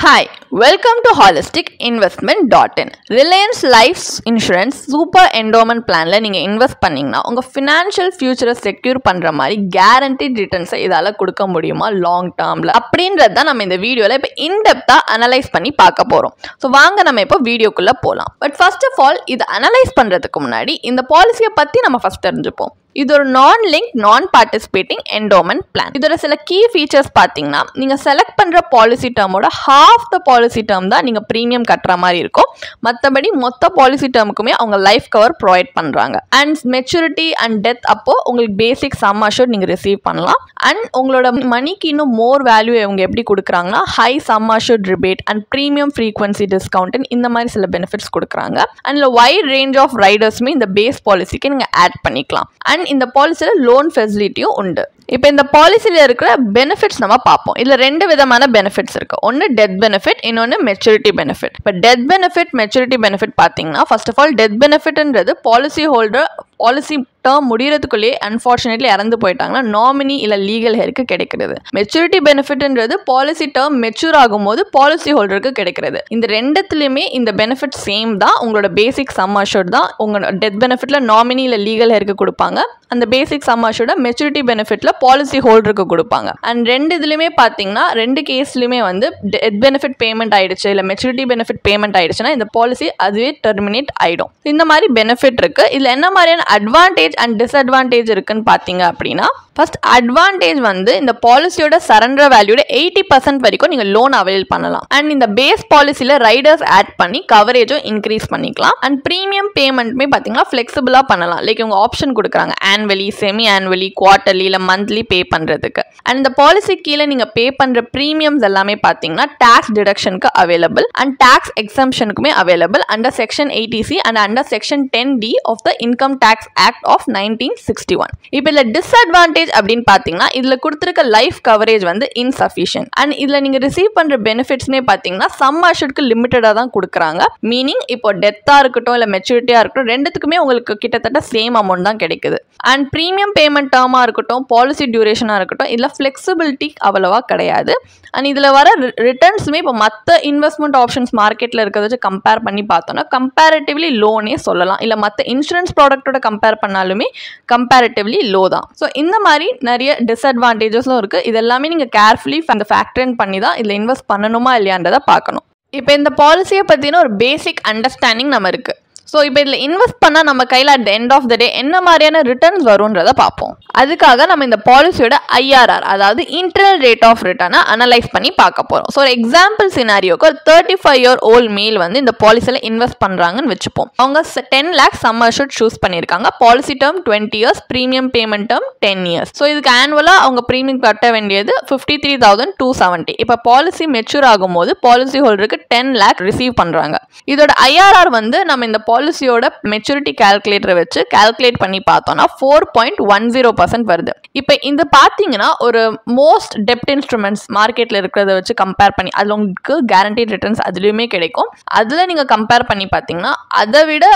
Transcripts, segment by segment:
Hi, welcome to holisticinvestment.in. Reliance Life Insurance Super Endowment Planல நீங்க invest பண்ணீங்கன்னா உங்க financial future secure பண்ற மாதிரி guaranteed returns இதால கொடுக்க முடியுமா லாங் டர்ம்ல அப்படின்றது தான் நம்ம இந்த வீடியோல இப்ப இன்டெப்தா அனலைஸ் பண்ணி பார்க்க போறோம். சோ வாங்க நம்ம இப்போ வீடியோக்குள்ள போலாம். பட் ஃபர்ஸ்ட் ஆஃப் ஆல் இது அனலைஸ் பண்றதுக்கு முன்னாடி இந்த பாலிசியை பத்தி நம்ம ஃபர்ஸ்ட் தெரிஞ்சுப்போம். இது ஒரு நான்-லிங்க் நான்-பார்ட்டிசிபேட்டிங் என்டோமெண்ட் பிளான். இதோட சில கீ ஃபீச்சர்ஸ் பார்த்தீங்கன்னா நீங்கள் செலக்ட் பண்ணுற பாலிசி டேர்மோட ஹாஃப் த பாலிசி டேர்ம் தான் நீங்கள் ப்ரீமியம் கட்டுற மாதிரி இருக்கும். மற்றபடி மொத்த பாலிசி டேர்முக்குமே அவங்க லைஃப் கவர் ப்ரொவைட் பண்ணுறாங்க. அண்ட் மெச்சூரிட்டி அண்ட் டெத் அப்போ உங்களுக்கு பேசிக் சம் அஷ்யூர்ட் நீங்கள் ரிசீவ் பண்ணலாம். அண்ட் உங்களோட மணிக்கு இன்னும் மோர் வேல்யூ இவங்க எப்படி கொடுக்குறாங்கன்னா high some assured rebate and premium frequency discount இந்த மாதிரி சில பெனிஃபிட்ஸ் கொடுக்குறாங்க. அண்ட் வைட் ரேஞ்ச் ஆஃப் ரைடர்ஸுமே இந்த பேஸ் பாலிசிக்கு நீங்கள் ஆட் பண்ணிக்கலாம். அண்ட் இந்த பாலிசியில் லோன் ஃபெசிலிட்டியும் உண்டு. இப்போ இந்த பாலிசியில் இருக்கிற பெனிஃபிட்ஸ் நம்ம பார்ப்போம். இதில் ரெண்டு விதமான பெனிஃபிட்ஸ் இருக்குது. ஒன்று டெத் பெனிஃபிட், இன்னொன்று மெச்சூரிட்டி பெனிஃபிட். இப்போ டெத் பெனிஃபிட் மெச்சூரிட்டி பெனிஃபிட் பார்த்தீங்கன்னா ஃபர்ஸ்ட் ஆஃப் ஆல் டெத் பெனிஃபிட்ன்றது பாலிசி ஹோல்டர் பாலிசி டேர்ம் முடியறதுக்குள்ளேயே அன்ஃபார்ச்சுனேட்லி இறந்து போயிட்டாங்கன்னா நாமினி இல்லை லீகல் ஹேருக்கு கிடைக்கிறது. மெச்சூரிட்டி பெனிஃபிட்ன்றது பாலிசி டேர்ம் மெச்சூர் ஆகும்போது பாலிசி ஹோல்டருக்கு கிடைக்கிறது. இந்த ரெண்டுத்துலையுமே இந்த பெனிஃபிட் சேம் தான். உங்களோட பேசிக் சம் அஷ்யூர்ட் தான் உங்களோட டெத் பெனிஃபிட்ல நாமினி இல்லை லீகல் ஹேருக்கு கொடுப்பாங்க. அந்த பேசிக் சம் அஷ்யூர்ட் மெச்சூரிட்டி பெனிஃபிட்ல பாலிசி ஹோல்டருக்கு கொடுப்பாங்க. அண்ட் ரெண்டு இதுலையுமே பார்த்தீங்கன்னா ரெண்டு கேஸ்லையுமே வந்து டெத் பெனிஃபிட் பேமெண்ட் ஆயிடுச்சு இல்லை மெச்சூரிட்டி பெனிஃபிட் பேமெண்ட் ஆயிடுச்சுன்னா இந்த பாலிசி அதுவே டெர்மினேட் ஆயிடும். இந்த மாதிரி பெனிஃபிட் இருக்கு. இதில் என்ன மாதிரியான அட்வான்டேஜ் அண்ட் டிஸ்அட்வான்டேஜ் இருக்குன்னு பார்த்தீங்க அப்படின்னா ஃபர்ஸ்ட் அட்வான்டேஜ் வந்து இந்த பாலிசியோட சரண்டர் வேல்யூட 80% வரைக்கும் நீங்கள் லோன் அவைல் பண்ணலாம். அண்ட் இந்த பேஸ் பாலிசியில் ரைடர்ஸ் ஆட் பண்ணி கவரேஜும் இன்க்ரீஸ் பண்ணிக்கலாம். அண்ட் ப்ரீமியம் பேமெண்ட்டுமே பார்த்தீங்கன்னா ஃப்ளெக்சிபிளாக பண்ணலாம். லைக் இவங்க ஆப்ஷன் கொடுக்குறாங்க ஆனுவலி, செமி ஆனுவலி, குவார்ட்டர்லி இல்லை மந்த்லி பே பண்ணுறதுக்கு. அண்ட் இந்த பாலிசி கீழே நீங்கள் பே பண்ணுற ப்ரீமியம்ஸ் எல்லாமே பார்த்தீங்கன்னா டேக்ஸ் டிடக்ஷனுக்கு அவைலபிள் அண்ட் டேக்ஸ் எக்ஸம்ஷனுக்குமே available under section 80C and under section 10D of the income tax act of 1961. இப்போ இதில் டிஸ்அட்வான்டேஜ் அப்படின்னு பார்த்தீங்கன்னா இதில் கொடுத்துருக்க லைஃப் கவரேஜ் வந்து இன்சஃபிஷியன்ட். அண்ட் இதில் நீங்கள் ரிசீவ் பண்ணுற பெனிஃபிட்ஸ்மே பார்த்தீங்கன்னா சம் அஷ்யூர்ட்க்கு லிமிட்டடாக தான் கொடுக்குறாங்க. மீனிங் இப்போ டெத்தாக இருக்கட்டும் இல்லை மெச்சூரிட்டியாக இருக்கட்டும் ரெண்டுத்துக்குமே உங்களுக்கு கிட்டத்தட்ட சேம் அமௌண்ட் தான் கிடைக்குது. அண்ட் ப்ரீமியம் பேமெண்ட் டேர்மாக இருக்கட்டும் பாலிசி டியூரேஷனாக இருக்கட்டும் இதில் ஃப்ளெக்சிபிலிட்டி அவ்வளவா கிடையாது. அண்ட் இதில் வர ரிட்டர்ன்ஸுமே இப்போ மற்ற இன்வெஸ்ட்மெண்ட் ஆப்ஷன்ஸ் மார்க்கெட்டில் இருக்கிறத வச்சு கம்பேர் பண்ணி பார்த்தோம்னா கம்பேரிட்டிவ்லி லோனே சொல்லலாம். இல்லை மற்ற இன்சூரன்ஸ் ப்ராடக்ட்டோட கம்பேர் பண்ணாலுமே கம்பேரிட்டிவ்லி லோ தான். ஸோ இந்த மாதிரி நிறைய டிஸ்அட்வான்டேஜஸும் இருக்குது. இது எல்லாமே நீங்கள் கேர்ஃபுல்லி அந்த ஃபேக்டர் இன் பண்ணி தான் இதில் இன்வெஸ்ட் பண்ணணுமா இல்லையான்றதை பார்க்கணும். இப்போ இந்த பாலிசியை பற்றின ஒரு பேசிக் அண்டர்ஸ்டாண்டிங் நம்ம இருக்குது. ஸோ இப்போ இதில் இன்வெஸ்ட் பண்ணால் நம்ம கையில் at the end of the day என்ன மாதிரியான ரிட்டர்ன்ஸ் வரும்ன்றதை பார்ப்போம். அதுக்காக நம்ம இந்த பாலிசியோட IRR அதாவது இன்டர்னல் ரேட் ஆஃப் ரிட்டர்னை அனலைஸ் பண்ணி பார்க்க போகிறோம். ஸோ ஒரு எக்ஸாம்பிள் சினாரியோக்கு ஒரு 35-year-old மேல் வந்து இந்த பாலிசியில் இன்வெஸ்ட் பண்ணுறாங்கன்னு வச்சுப்போம். அவங்க 10 lakhs சம் அஷ்யூர்ட் சூஸ் பண்ணியிருக்காங்க. Policy term 20 years, premium payment term 10 years. So இதுக்கு ஆனுவலாக அவங்க ப்ரீமியம் கட்ட வேண்டியது 53,270. இப்போ பாலிசி மெச்சூர் ஆகும்போது பாலிசி ஹோல்டருக்கு 10 lakh ரிசீவ் பண்ணுறாங்க. இதோட IRR வந்து நம்ம இந்த பாலிசியோட மெச்சூரிட்டி கால்குலேட்டரை வச்சு கால்குலேட் பண்ணி பார்த்தோம்னா 4.10% வருது. இப்போ இந்த பார்த்தீங்கன்னா ஒரு மோஸ்ட் டெப்ட் இன்ஸ்ட்ருமெண்ட்ஸ் மார்க்கெட்டில் இருக்கிறத வச்சு கம்பேர் பண்ணி அதில் உங்களுக்கு கேரண்டீட் ரிட்டர்ன்ஸ் அதுலேயுமே கிடைக்கும். அதில் நீங்கள் கம்பேர் பண்ணி பார்த்தீங்கன்னா அதை விட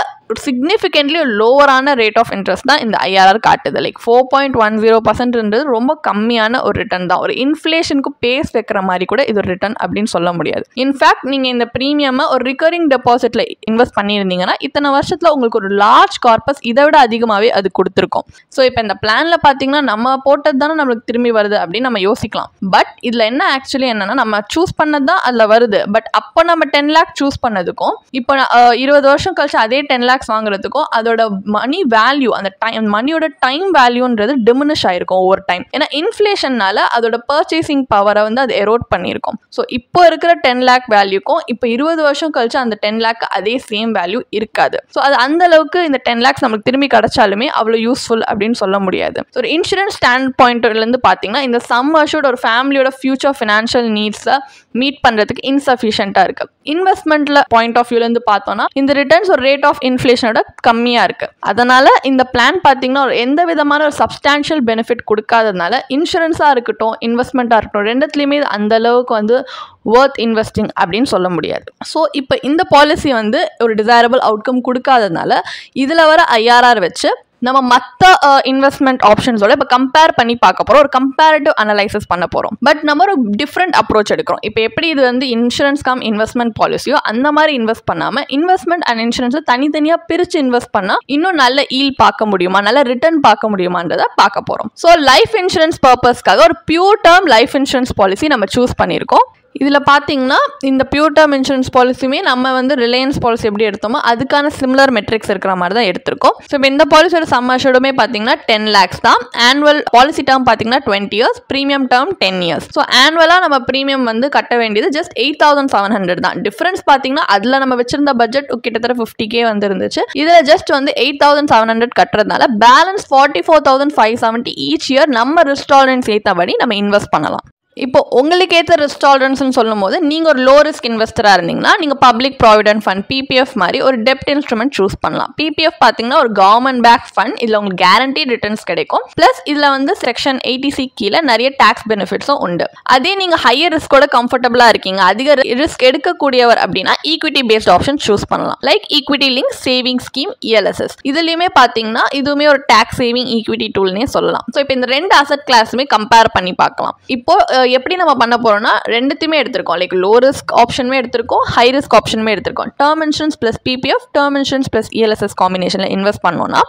சிக்னிஃபிகண்ட்லி லோவரான ரேட் ஆஃப் இன்ட்ரெஸ்ட் தான் இந்த IRR காட்டுது. லைக் 4.10%ன்றது ரொம்ப கம்மியான ஒரு ரிட்டர்ன் தான். ஒரு இன்ஃப்ளேஷனுக்கு பேஸ் வைக்கிற மாதிரி கூட இது ஒரு ரிட்டர்ன் அப்படின்னு சொல்ல முடியாது. இன்ஃபேக்ட் நீங்கள் இந்த ப்ரீமியமை ஒரு ரிகரிங் டெபாசிட்டில் இன்வெஸ்ட் பண்ணியிருந்தீங்கன்னா இத்தனை வருஷத்தில் உங்களுக்கு ஒரு லார்ஜ் கார்பஸ் இதை விட அதிகமாகவே அது கொடுத்துருக்கும். ஸோ இப்போ இந்த பிளானில் பார்த்தீங்கன்னா நம்ம போட்டது தானே நம்மளுக்கு திரும்பி வருது அப்படின்னு நம்ம யோசிக்கலாம். பட் இதில் என்ன ஆக்சுவலி என்னன்னா நம்ம சூஸ் பண்ணது தான் அதில் வருது. பட் அப்போ நம்ம 10 lakh சூஸ் பண்ணதுக்கும் இப்போ 20 வருஷம் கழிச்சு அதே 10 lakhs வாங்குறதுக்கும் அதோட மணி வேல்யூ அந்த டைம் மணியோட டைம் வேல்யூன்றது டிமினிஷ் ஆயிருக்கும் ஓவர் டைம். ஏன்னா இன்ஃப்ளேஷன்னால அதோட பர்ச்சேசிங் பவரை வந்து அது எரோட் பண்ணியிருக்கும். ஸோ இப்போ இருக்கிற 10 lakh வேல்யூக்கும் இப்போ 20 வருஷம் கழிச்சு அந்த 10 lakh அதே சேம் வேல்யூ இருக்காது. ஸோ அது அந்த அளவுக்கு இந்த 10 lakhs நமக்கு திரும்பி கிடைச்சாலுமே அவ்வளோ யூஸ்ஃபுல் அப்படின்னு சொல்ல முடியாது. ஸோ ஒரு இன்சூரன்ஸ் ஸ்டாண்ட் பாயிண்ட்லேருந்து பார்த்தீங்கன்னா இந்த சம் அஷ்யூர்ட் ஒரு ஃபேமிலியோட ஃபியூச்சர் ஃபினான்ஷியல் நீட்ஸை மீட் பண்ணுறதுக்கு இன்சஃபிஷியண்டாக இருக்கு. இன்வெஸ்ட்மெண்ட்ல பாயிண்ட் ஆஃப் வியூலேருந்து பார்த்தோம்னா இந்த ரிட்டர்ன்ஸ் ஒரு ரேட் ஆஃப் இன்ஃப்ளேஷனோட கம்மியாக இருக்கு. அதனால இந்த பிளான் பார்த்தீங்கன்னா ஒரு எந்த விதமான ஒரு சப்ஸ்டான்ஷியல் பெனிஃபிட் கொடுக்காததுனால இன்சூரன்ஸாக இருக்கட்டும் இன்வெஸ்ட்மெண்ட்டாக இருக்கட்டும் ரெண்டுத்துலையுமே அந்த அளவுக்கு வந்து worth investing அப்படின்னு சொல்ல முடியாது. ஸோ இப்போ இந்த பாலிசி வந்து ஒரு டிசைரபிள் அவுட்கம் கொடுக்காததுனால இதில் வர IRR வச்சு நம்ம மற்ற இன்வெஸ்ட்மெண்ட் ஆப்ஷன்ஸோட இப்போ கம்பேர் பண்ணி பார்க்க போகிறோம், ஒரு கம்பேரிட்டிவ் அனலைசிஸ் பண்ண போகிறோம். பட் நம்ம ஒரு டிஃப்ரெண்ட் அப்ரோச் எடுக்கிறோம். இப்போ எப்படி இது வந்து இன்சூரன்ஸ் கம் இன்வெஸ்ட்மெண்ட் பாலிசியோ அந்த மாதிரி இன்வெஸ்ட் பண்ணாமல் இன்வெஸ்ட்மெண்ட் அண்ட் இன்சூரன்ஸை தனித்தனியாக பிரித்து இன்வெஸ்ட் பண்ணால் இன்னும் நல்ல ஈல் பார்க்க முடியுமா, நல்ல ரிட்டர்ன் பார்க்க முடியுமான்றதை பார்க்க போகிறோம். ஸோ லைஃப் இன்சூரன்ஸ் பர்பஸ்க்காக ஒரு pure term life insurance policy நம்ம சூஸ் பண்ணியிருக்கோம். இதில் பார்த்தீங்கன்னா இந்த பியூர் டேர்ம் இன்சூரன்ஸ் பாலிசியுமே நம்ம வந்து ரிலையன்ஸ் பாலிசி எப்படி எடுத்தோமோ அதுக்கான சிமிலர் மெட்ரிக்ஸ் இருக்கிற மாதிரி தான் எடுத்திருக்கோம். ஸோ இப்போ இந்த பாலிசியோட சம் அஷ்யூர்டுமே பார்த்தீங்கன்னா 10 lakhs தான். ஆனுவல் பாலிசி டேர்ம் பார்த்தீங்கன்னா 20 years, premium term 10 years. So ஆனுவலாக நம்ம ப்ரீமியம் வந்து கட்ட வேண்டியது ஜஸ்ட் 8,700 தான். டிஃப்ரென்ஸ் பார்த்தீங்கன்னா அதில் நம்ம வச்சிருந்த பட்ஜெட் கிட்டத்தட்ட 50K வந்து இருந்துச்சு. இதில் ஜஸ்ட் வந்து 8,700 கட்டுறதுனால பேலன்ஸ் 44,570 ஈச் இயர் நம்ம ரிஸ்க் டாலரன்ஸ் ஏற்றபடி நம்ம இன்வெஸ்ட் பண்ணலாம். இப்போ உங்களுக்கு ஏற்ற ரிஸ்க் டாலரன்ஸ்னு சொல்லும் போது நீங்கள் ஒரு லோ ரிஸ்க் இன்வெஸ்டராக இருந்தீங்கன்னா நீங்கள் பப்ளிக் ப்ராவிடென்ட் ஃபண்ட் பிபிஎஃப் மாதிரி ஒரு டெப்ட் இன்ஸ்ட்ருமெண்ட் சூஸ் பண்ணலாம். பிபிஎஃப் பார்த்தீங்கன்னா ஒரு கவர்மெண்ட் பேக் ஃபண்ட், இதில் உங்களுக்கு கேரண்டி ரிட்டர்ன்ஸ் கிடைக்கும். ப்ளஸ் இதில் வந்து செக்ஷன் 80C கீழே நிறைய டேக்ஸ் பெனிஃபிட்ஸும் உண்டு. அதே நீங்கள் ஹையர் ரிஸ்கோட கம்ஃபர்டபுளாக இருக்கீங்க, அதிக ரிஸ்க் எடுக்கக்கூடியவர் அப்படின்னா ஈக்விட்டி பேஸ்ட் ஆப்ஷன் சூஸ் பண்ணலாம். Like equity link saving scheme ELSS. இதுலையுமே பார்த்தீங்கன்னா இதுவுமே ஒரு டேக்ஸ் சேவிங் ஈக்விட்டி டூல்னே சொல்லலாம். ஸோ இப்போ இந்த ரெண்டு அசெட் கிளாஸுமே கம்பேர் பண்ணி பார்க்கலாம். இப்போ எப்படி நம்ம பண்ண போறோம்னா ரெண்டுத்தையுமே எடுத்திருக்கோம். லைக் லோ ரிஸ்க் ஆப்ஷனுமே எடுத்திருக்கோம், ஹை ரிஸ்க் ஆப்ஷனுமே எடுத்திருக்கோம். Term insurance plus PPF, term insurance plus ELSS காம்பினேஷன்ல இன்வெஸ்ட் பண்ணோம்னா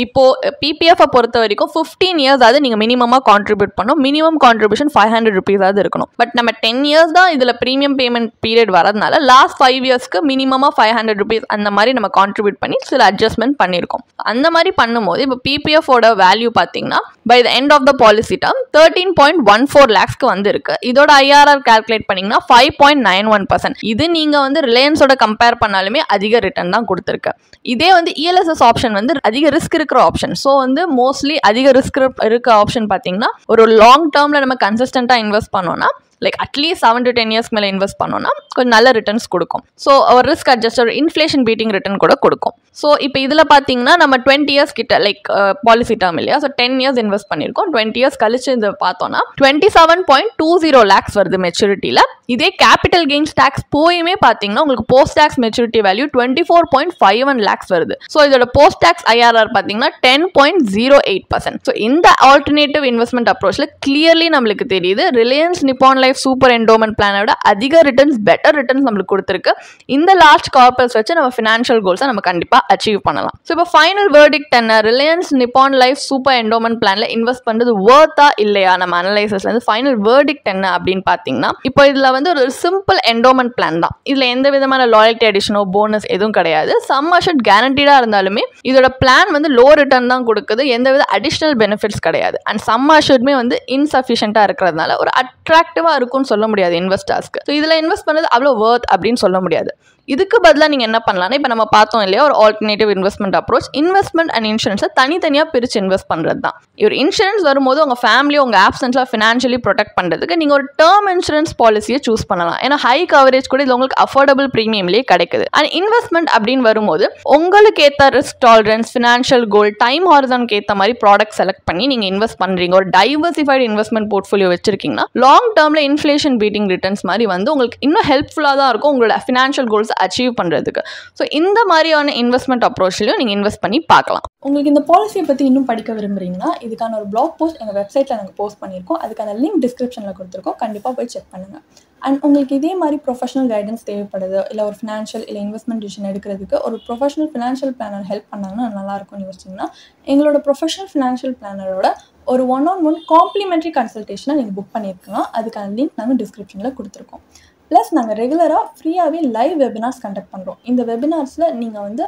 இப்போ பிபிஎஃப் பொறுத்த வரைக்கும் 15 years ஆகுது நீங்க மினிமமா கான்ட்ரிபியூட் பண்ணணும். மினிமம் கான்ட்ரிபியூஷன் 500 rupees ஆகுது இருக்கணும். பட் நம்ம 10 years தான் இதுல பிரீமியம் பேமெண்ட் பீரியட் வரதுனால லாஸ்ட் 5 yearsக்கு மினிமமா 500 rupees அந்த மாதிரி நம்ம கான்ட்ரிபியூட் பண்ணி சில அட்ஜஸ்ட்மெண்ட் பண்ணியிருக்கோம். அந்த மாதிரி பண்ணும்போது இப்போ பிபிஎஃப் ஓட வேல்யூ பார்த்தீங்கன்னா by the end of the policy term 13.14 lakhsக்கு வந்து இருக்கு. இதோட IRR கால்குலேட் பண்ணீங்கன்னா 5.91%. இது நீங்க வந்து ரிலையன்ஸோட கம்பேர் பண்ணாலுமே அதிக ரிட்டர்ன் தான் கொடுத்துருக்கு. இதே வந்து ELSS ஆப்ஷன் வந்து அதிக ரிஸ்க் இருக்கிற ஆப்ஷன். ஸோ வந்து மோஸ்ட்லி அதிக ரிஸ்க் இருக்க ஆப்ஷன் பார்த்தீங்கன்னா ஒரு லாங் டேர்ம்ல நம்ம கன்சிஸ்டன்டா இன்வெஸ்ட் பண்ணோம்னா லைக் அட்லீஸ்ட் 7 to 10 years மேலே இன்வெஸ்ட் பண்ணோம்னா கொஞ்சம் நல்ல ரிட்டர்ன்ஸ் கொடுக்கும். ஸோ ஒரு ரிஸ்க் அட்ஜஸ்ட் ஒரு இன்ஃப்ளேஷன் பீட்டிங் ரிட்டர்ன் கூட கொடுக்கும். ஸோ இப்போ இதில் பார்த்தீங்கன்னா நம்ம 20 years கிட்ட லைக் பாலிசி டேர்ம் இல்லையா, ஸோ 10 years இன்வெஸ்ட் பண்ணியிருக்கோம். 20 years கழிச்சு இது பார்த்தோம்னா 27.20 lakhs வருது மெச்சூரிட்டியில். இதே கேபிட்டல் கெயின்ஸ் டேக்ஸ் போயுமே பார்த்தீங்கன்னா உங்களுக்கு post tax maturity value 24.51 lakhs வருது. ஸோ இதோட போஸ்ட் டேக்ஸ் IRR பார்த்தீங்கன்னா 10.08%. ஸோ இந்த ஆல்டர்னேட்டிவ் இன்வெஸ்ட்மெண்ட் அப்ரோச்சில் கிளியர்லி நம்மளுக்கு தெரியுது ரிலையன்ஸ் நிப்பான் லைஃப் சூப்பர் என்டோமெண்ட் பிளானோட அதிக ரிட்டர்ன்ஸ், பெட்டர் ரிட்டர்ன்ஸ் நம்மளுக்கு கொடுத்துருக்கு. இந்த லார்ஜ் கார்பரேட்ஸ் வச்சு நம்ம ஃபினான்ஷியல் கோல்ஸை நம்ம கண்டிப்பாக அச்சீவ் பண்ணலாம். ஸோ இப்போ ஃபைனல் வேர்டிக்ட் என்ன, ரிலையன்ஸ் நிப்பான் லைஃப் சூப்பர் என்டோமெண்ட் பிளான்ல இன்வெஸ்ட் பண்ணுறது வர்த்தா இல்லையா, நம்ம அனலைசஸ்ல இருந்து ஃபைனல் வேர்டிக்ட் என்ன அப்படின்னு பார்த்தீங்கன்னா இப்போ இதில் வந்து ஒரு சிம்பிள் என்டோமெண்ட் பிளான் தான். இதில் எந்த விதமான லாயல்ட்டி அடிஷனோ போனஸ் எதுவும் கிடையாது. சம் அஷர்ட் கேரண்டீடாக இருந்தாலுமே இதோட பிளான் வந்து லோ ரிட்டர்ன் தான் கொடுக்குது, எந்த வித அடிஷனல் பெனிஃபிட்ஸ் கிடையாது. அண்ட் சம் அஷர்ட்மே வந்து இன்சஃபிஷியண்டாக இருக்கிறதுனால ஒரு அட்ராக்டிவாக இருக்கும்னு சொல்ல முடியாது இன்வெஸ்டர்ஸ்க்கு. ஸோ இதில் இன்வெஸ்ட் பண்ணது அவ்வளோ வர்த் அப்படின்னு சொல்ல முடியாது. இதுக்கு பதிலாக நீங்கள் என்ன பண்ணலாம்னா இப்போ நம்ம பார்த்தோம் இல்லையா ஒரு alternative investment approach, investment and இன்சூரன்ஸை தனித்தனியாக பிரித்து இன்வெஸ்ட் பண்ணுறது தான். ஒரு இன்சூரன்ஸ் வரும்போது உங்கள் ஃபேமிலி உங்கள் ஆப்சன்ஸில் ஃபினான்ஷியலி ப்ரொடெக்ட் பண்ணுறதுக்கு நீங்கள் ஒரு டேர்ம் இன்சூரன்ஸ் பாலிசியை சூஸ் பண்ணலாம். ஏன்னா ஹை கவரேஜ் கூட இது உங்களுக்கு அஃபோர்டபுள் ப்ரீமியம்லேயே கிடைக்குது. அண்ட் இன்வெஸ்ட்மெண்ட் அப்படின்னு வரும்போது உங்களுக்கு ஏற்ற ரிஸ்க் டாலரன்ஸ், ஃபினான்ஷியல் கோல், டைம் ஹாரிசானுக்கு ஏற்ற மாதிரி ப்ராடக்ட் செலக்ட் பண்ணி நீங்கள் இன்வெஸ்ட் பண்ணுறீங்க. ஒரு டைவர்சிஃபைடு இன்வெஸ்ட்மெண்ட் போர்ட்ஃபோலியோ வச்சிருக்கீங்கன்னா லாங் டேர்மில் இன்ஃப்ளேஷன் பீட்டிங் ரிட்டர்ன்ஸ் மாதிரி வந்து உங்களுக்கு இன்னும் ஹெல்ப்ஃபுல்லாக தான் இருக்கும் உங்களோட ஃபினான்ஷியல் கோல்ஸ் அச்சீவ் பண்ணுறதுக்கு. ஸோ இந்த மாதிரியான இன்வெஸ்ட்மெண்ட் அப்ரோச்லையும் நீங்கள் இன்வெஸ்ட் பண்ணி பார்க்கலாம். உங்களுக்கு இந்த பாலிசியை பற்றி இன்னும் படிக்க விரும்புறீங்கன்னா இதுக்கான ஒரு பிளாக் போஸ்ட் எங்கள் வெப்சைட்டில் நாங்கள் போஸ்ட் பண்ணியிருக்கோம். அதுக்கான லிங்க் டிஸ்கிரிப்ஷனில் கொடுத்துருக்கோம், கண்டிப்பாக போய் செக் பண்ணுங்கள். அண்ட் உங்களுக்கு இதே மாதிரி ப்ரொஃபஷனல் கைடன்ஸ் தேவைப்படுது, இல்லை ஒரு ஃபினான்ஷியல் இல்லை இன்வெஸ்ட்மெண்ட் டிசிஷன் எடுக்கிறதுக்கு ஒரு ப்ரொஃபஷனல் ஃபினான்ஷியல் பிளானர் ஹெல்ப் பண்ணாங்கன்னா நல்லாயிருக்கும்னு யோசிச்சிங்கன்னா எங்களோட ப்ரொஃபஷனல் ஃபினான்ஷியல் பிளானரோட ஒரு 1-on-1 காம்ப்ளிமெண்ட்ரி கன்சல்டேஷனை நீங்கள் புக் பண்ணியிருக்கலாம். அதுக்கான லிங்க் நாங்கள் டிஸ்கிரிப்ஷனில் கொடுத்துருக்கோம். ப்ளஸ் நாங்கள் ரெகுலராக ஃப்ரீயாகவே லைவ் வெபினார்ஸ் கண்டக்ட் பண்ணுறோம். இந்த வெபினார்ஸில் நீங்கள் வந்து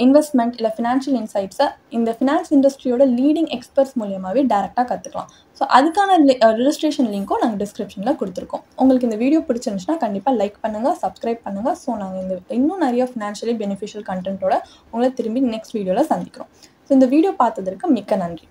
இன்வெஸ்ட்மெண்ட் இல்லை ஃபினான்ஷியல் இன்சைட்ஸை இந்த ஃபினான்ஸ் இண்டஸ்ட்ரியோட லீடிங் எக்ஸ்பர்ட்ஸ் மூலியமாகவே டேரெக்டாக கற்றுக்கலாம். ஸோ அதுக்கான ரிஜிஸ்ட்ரேஷன் லிங்க்கும் நாங்கள் டிஸ்கிரிப்ஷனில் கொடுத்துருக்கோம். உங்களுக்கு இந்த வீடியோ பிடிச்சிருந்துச்சுன்னா கண்டிப்பாக லைக் பண்ணுங்கள், சப்ஸ்கிரைப் பண்ணுங்கள். ஸோ நாங்கள் இன்னும் நிறைய ஃபினான்ஷியலி பெனிஃபிஷியல் கண்டென்ட்டோட உங்களை திரும்பி நெக்ஸ்ட் வீடியோவில் சந்திக்கிறோம். ஸோ இந்த வீடியோ பார்த்ததற்கு மிக்க நன்றி.